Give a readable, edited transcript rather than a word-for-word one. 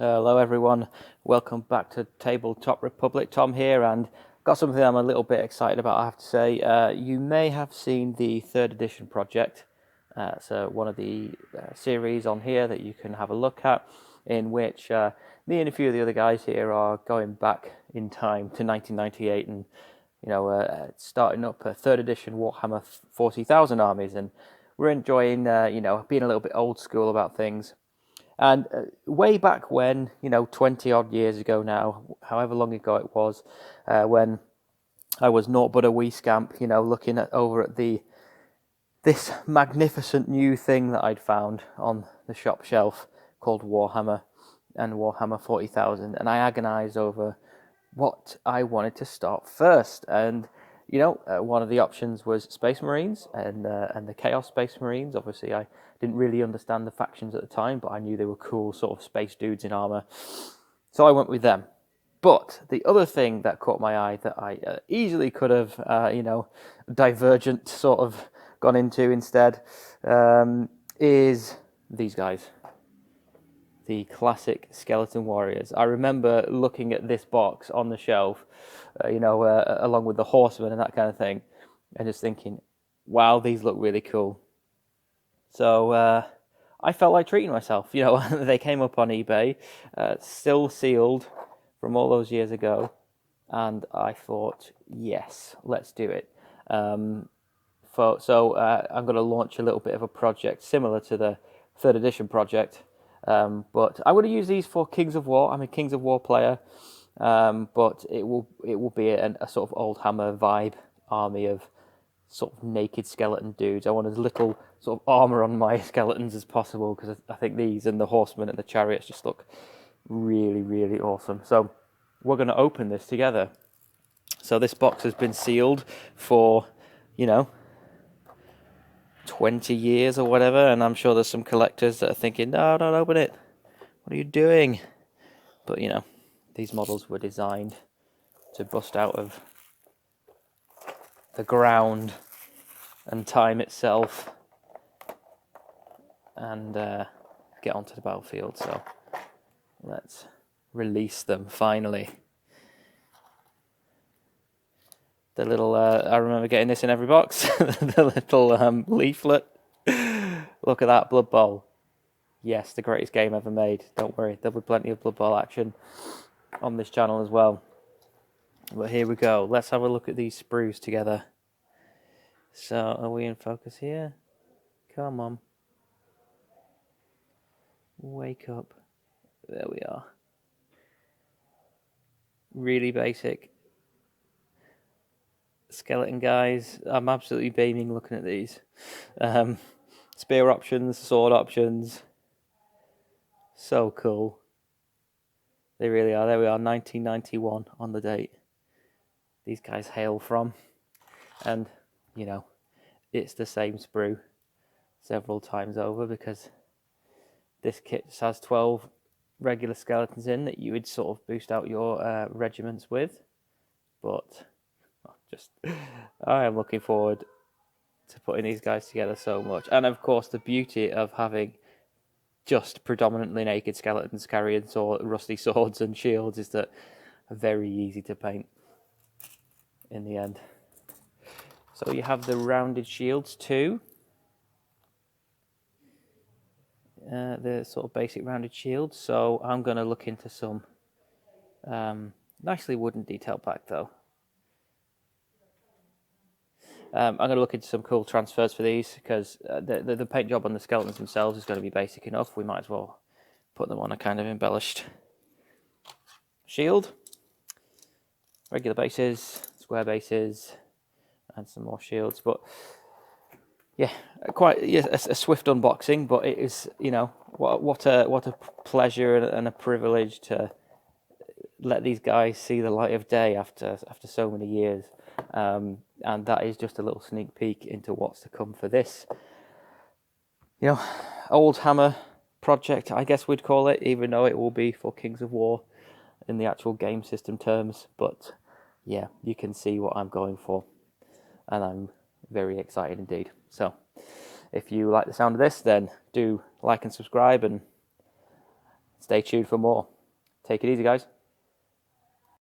Hello everyone, welcome back to Tabletop Republic. Tom here, and got something I'm a little bit excited about, I have to say. You may have seen the third edition project. So one of the series on here that you can have a look at, in which me and a few of the other guys here are going back in time to 1998 and starting up a third edition Warhammer 40,000 armies, and we're enjoying being a little bit old school about things. And way back when, 20 odd years ago now, however long ago it was, when I was naught but a wee scamp, looking over at this magnificent new thing that I'd found on the shop shelf called Warhammer and Warhammer 40,000, and I agonised over what I wanted to start first. And one of the options was Space Marines and the Chaos Space Marines. Obviously, I didn't really understand the factions at the time, but I knew they were cool sort of space dudes in armor, so I went with them. But the other thing that caught my eye that I easily could have, divergent sort of gone into instead, is these guys, the classic Skeleton Warriors. I remember looking at this box on the shelf, along with the Horsemen and that kind of thing, and just thinking, wow, these look really cool. So I felt like treating myself. They came up on eBay, still sealed from all those years ago, and I thought, yes, let's do it. So I'm going to launch a little bit of a project similar to the third edition project, but I'm going to use these for Kings of War. I'm a Kings of War player, but it will be a sort of old Hammer vibe army of sort of naked skeleton dudes. I want as little sort of armor on my skeletons as possible, because I think these and the horsemen and the chariots just look really, really awesome. So we're going to open this together. So this box has been sealed for 20 years or whatever, and I'm sure there's some collectors that are thinking, no, don't open it, what are you doing? But these models were designed to bust out of the ground and time itself and get onto the battlefield. So let's release them finally. The little I remember getting this in every box. The little leaflet. Look at that, Blood Bowl. Yes, the greatest game ever made. Don't worry, there'll be plenty of Blood Bowl action on this channel as well. But here we go. Let's have a look at these sprues together. So, are we in focus here? Come on. Wake up. There we are. Really basic. Skeleton guys. I'm absolutely beaming looking at these. Spear options, sword options. So cool. They really are. There we are, 1991 on the date. These guys hail from. And, it's the same sprue several times over, because this kit just has 12 regular skeletons in that you would sort of boost out your regiments with. But I am looking forward to putting these guys together so much. And of course, the beauty of having just predominantly naked skeletons carrying rusty swords and shields is that are very easy to paint in the end. So you have the rounded shields too. The sort of basic rounded shields. So I'm going to look into some nicely wooden detail back though. I'm going to look into some cool transfers for these, because the paint job on the skeletons themselves is going to be basic enough. We might as well put them on a kind of embellished shield. Regular bases, square bases, and some more shields. But yeah, quite a swift unboxing. But it is, what a pleasure and a privilege to let these guys see the light of day after so many years. And that is just a little sneak peek into what's to come for this, old Hammer project, I guess we'd call it, even though it will be for Kings of War in the actual game system terms. But yeah, you can see what I'm going for, and I'm very excited indeed. So if you like the sound of this, then do like and subscribe, and Stay tuned for more. Take it easy, guys.